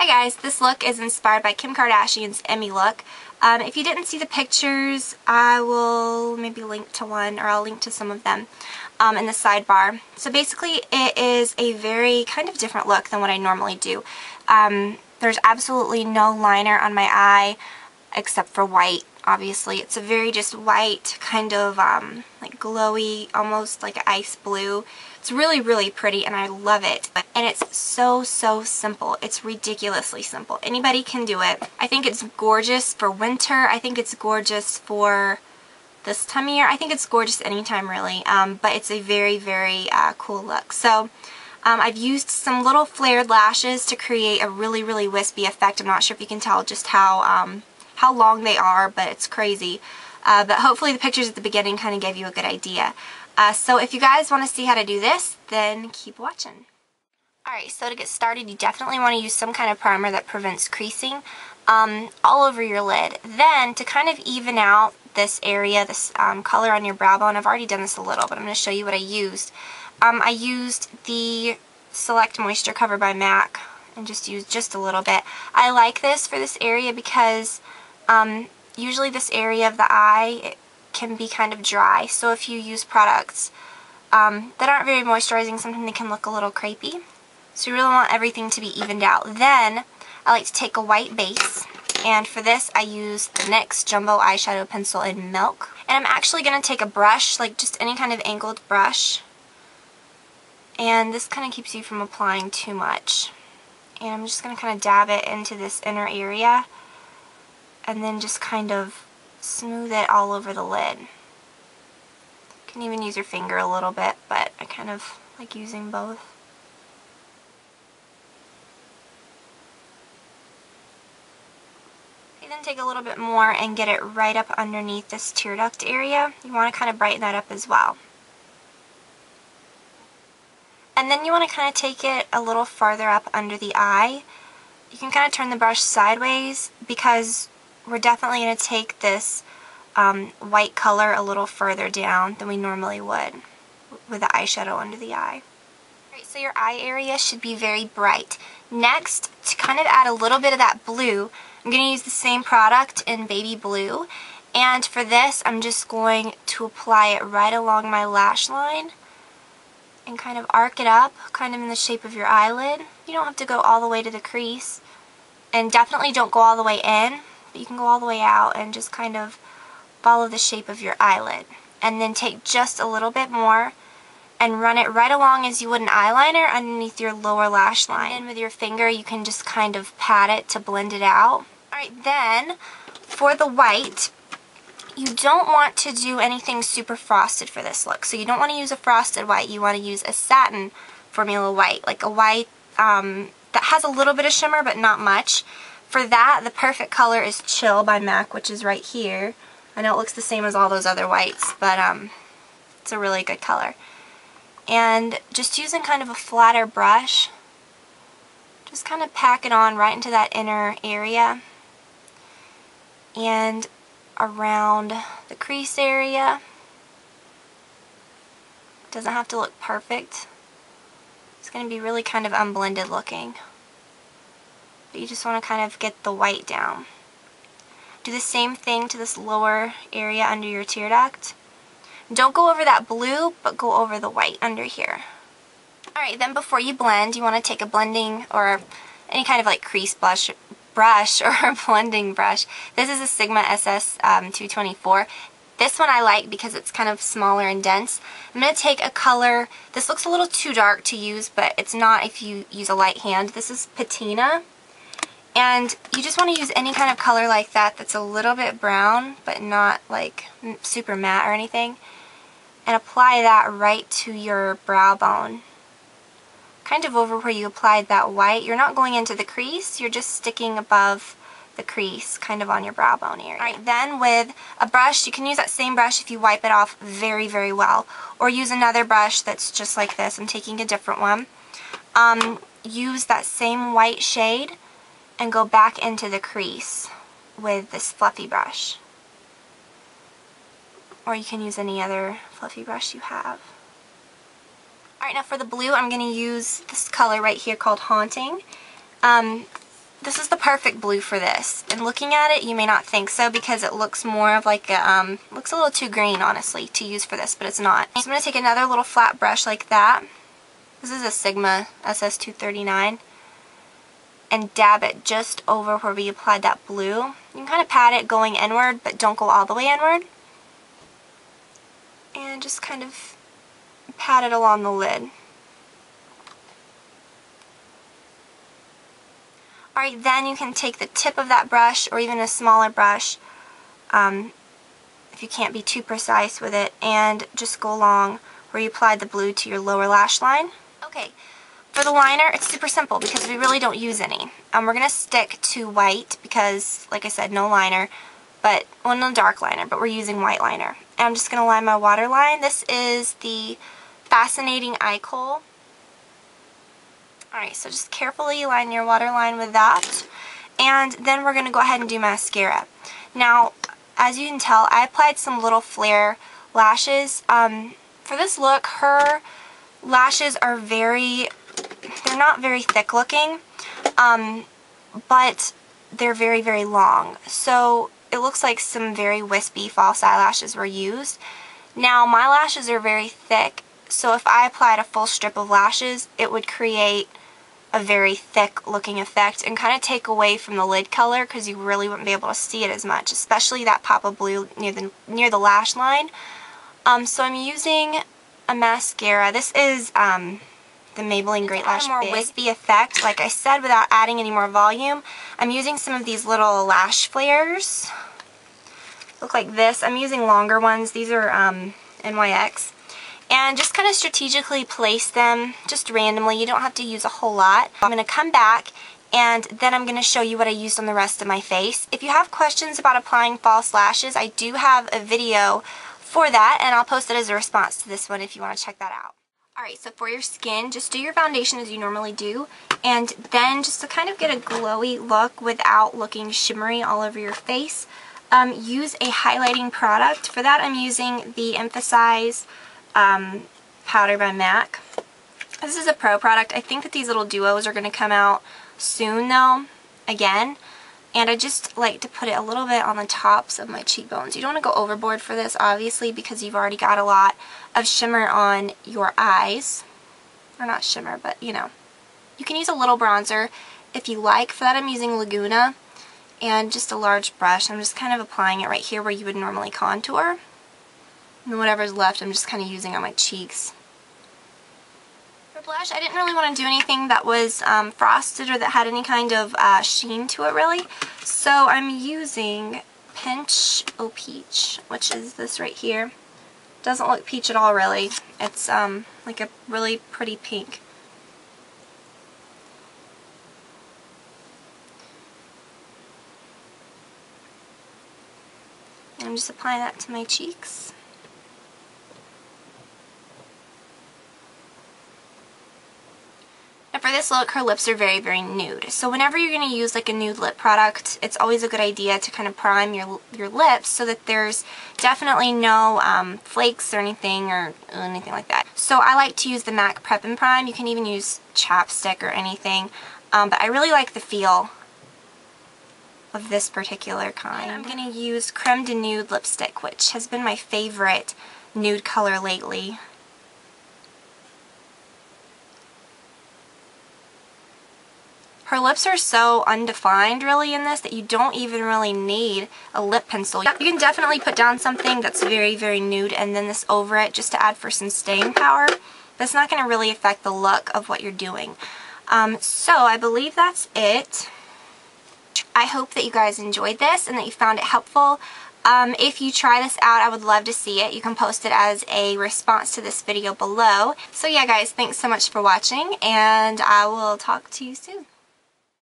Hi guys, this look is inspired by Kim Kardashian's Emmy look. If you didn't see the pictures, I will maybe link to one, or I'll link to some of them in the sidebar. So basically it is a very kind of different look than what I normally do. There's absolutely no liner on my eye except for white, obviously. It's a very just white, kind of like glowy, almost like ice blue. It's really, really pretty and I love it. And it's so simple. It's ridiculously simple. Anybody can do it. I think it's gorgeous for winter. I think it's gorgeous for this time of year. I think it's gorgeous anytime really. But it's a very cool look. So I've used some little flared lashes to create a really wispy effect. I'm not sure if you can tell just how long they are, but it's crazy. But hopefully the pictures at the beginning kind of gave you a good idea. So if you guys want to see how to do this, then keep watching. Alright, so to get started, you definitely want to use some kind of primer that prevents creasing all over your lid. Then, to kind of even out this area, this color on your brow bone, I've already done this a little, but I'm going to show you what I used. I used the Select Moisture Cover by MAC and just used just a little bit. I like this for this area because usually this area of the eye can be kind of dry, so if you use products that aren't very moisturizing, sometimes they can look a little crepey. So you really want everything to be evened out. Then I like to take a white base, and for this I use the NYX Jumbo Eyeshadow Pencil in Milk. And I'm actually going to take a brush, like just any kind of angled brush, and this kind of keeps you from applying too much. And I'm just going to kind of dab it into this inner area and then just kind of smooth it all over the lid. You can even use your finger a little bit, but I kind of like using both. You then take a little bit more and get it right up underneath this tear duct area. You want to kind of brighten that up as well. And then you want to kind of take it a little farther up under the eye. You can kind of turn the brush sideways because we're definitely going to take this white color a little further down than we normally would with the eyeshadow under the eye. Alright, so your eye area should be very bright. Next, to kind of add a little bit of that blue, I'm going to use the same product in Baby Blue. And for this, I'm just going to apply it right along my lash line and kind of arc it up, kind of in the shape of your eyelid. You don't have to go all the way to the crease. And definitely don't go all the way in, but you can go all the way out and just kind of follow the shape of your eyelid. And then take just a little bit more and run it right along as you would an eyeliner underneath your lower lash line. And with your finger you can just kind of pat it to blend it out. Alright, then for the white, you don't want to do anything super frosted for this look. So you don't want to use a frosted white, you want to use a satin formula white, like a white that has a little bit of shimmer but not much. For that, the perfect color is Chill by MAC, which is right here. I know it looks the same as all those other whites, but it's a really good color. And just using kind of a flatter brush, just kind of pack it on right into that inner area and around the crease area. It doesn't have to look perfect. It's going to be really kind of unblended looking. But you just want to kind of get the white down. Do the same thing to this lower area under your tear duct. Don't go over that blue, but go over the white under here. Alright, then before you blend, you want to take a blending or any kind of like crease brush or blending brush. This is a Sigma SS 224. This one I like because it's kind of smaller and dense. I'm going to take a color, this looks a little too dark to use, but it's not if you use a light hand. This is Patina. And you just want to use any kind of color like that that's a little bit brown, but not like super matte or anything. And apply that right to your brow bone. Kind of over where you applied that white. You're not going into the crease, you're just sticking above the crease, kind of on your brow bone area. Alright, then with a brush, you can use that same brush if you wipe it off very well. Or use another brush that's just like this. I'm taking a different one. Use that same white shade and go back into the crease with this fluffy brush. Or you can use any other fluffy brush you have. Alright, now for the blue, I'm going to use this color right here called Haunting. this is the perfect blue for this. And looking at it, you may not think so because it looks more of like a, looks a little too green, honestly, to use for this, but it's not. So I'm going to take another little flat brush like that. This is a Sigma SS239. And dab it just over where we applied that blue. You can kind of pat it going inward, but don't go all the way inward. And just kind of pat it along the lid. Alright, then you can take the tip of that brush, or even a smaller brush, if you can't be too precise with it, and just go along where you applied the blue to your lower lash line. Okay, for the liner, it's super simple because we really don't use any. We're going to stick to white because, like I said, no liner, but, well, no dark liner, but we're using white liner. And I'm just going to line my waterline. This is the Fascinating Eye Kohl. Alright, so just carefully line your waterline with that. And then we're going to go ahead and do mascara. Now, as you can tell, I applied some little flare lashes. For this look, her lashes are they're not very thick looking, but they're very, very long. So it looks like some very wispy false eyelashes were used. Now, my lashes are very thick, so if I applied a full strip of lashes, it would create a very thick looking effect and kind of take away from the lid color because you really wouldn't be able to see it as much, especially that pop of blue near the lash line. So I'm using a mascara. This is the Maybelline Great Lash Big. A more wispy effect, like I said, without adding any more volume. I'm using some of these little lash flares. Look like this. I'm using longer ones. These are NYX. And just kind of strategically place them just randomly. You don't have to use a whole lot. I'm going to come back and then I'm going to show you what I used on the rest of my face. If you have questions about applying false lashes, I do have a video for that, and I'll post it as a response to this one if you want to check that out. Alright, so for your skin, just do your foundation as you normally do, and then just to kind of get a glowy look without looking shimmery all over your face, use a highlighting product. For that, I'm using the Emphasize powder by MAC. This is a pro product. I think that these little duos are going to come out soon though, again, and I just like to put it a little bit on the tops of my cheekbones. You don't want to go overboard for this, obviously, because you've already got a lot of shimmer on your eyes. Or not shimmer, but you know. You can use a little bronzer if you like. For that, I'm using Laguna and just a large brush. I'm just kind of applying it right here where you would normally contour. And whatever's left, I'm just kind of using on my cheeks. For blush, I didn't really want to do anything that was frosted or that had any kind of sheen to it, really. So I'm using Pinch Oh Peach, which is this right here. Doesn't look peach at all, really. It's like a really pretty pink. I'm just applying that to my cheeks. Now for this look, her lips are very, very nude. So whenever you're going to use like a nude lip product, it's always a good idea to kind of prime your lips so that there's definitely no flakes or anything like that. So I like to use the MAC Prep and Prime. You can even use chapstick or anything. But I really like the feel of this particular kind. I'm going to use Creme de Nude lipstick, which has been my favorite nude color lately. Her lips are so undefined really in this that you don't even really need a lip pencil. You can definitely put down something that's very, very nude and then this over it just to add for some staying power. That's not going to really affect the look of what you're doing. So I believe that's it. I hope that you guys enjoyed this and that you found it helpful. If you try this out, I would love to see it. You can post it as a response to this video below. So yeah guys, thanks so much for watching and I will talk to you soon.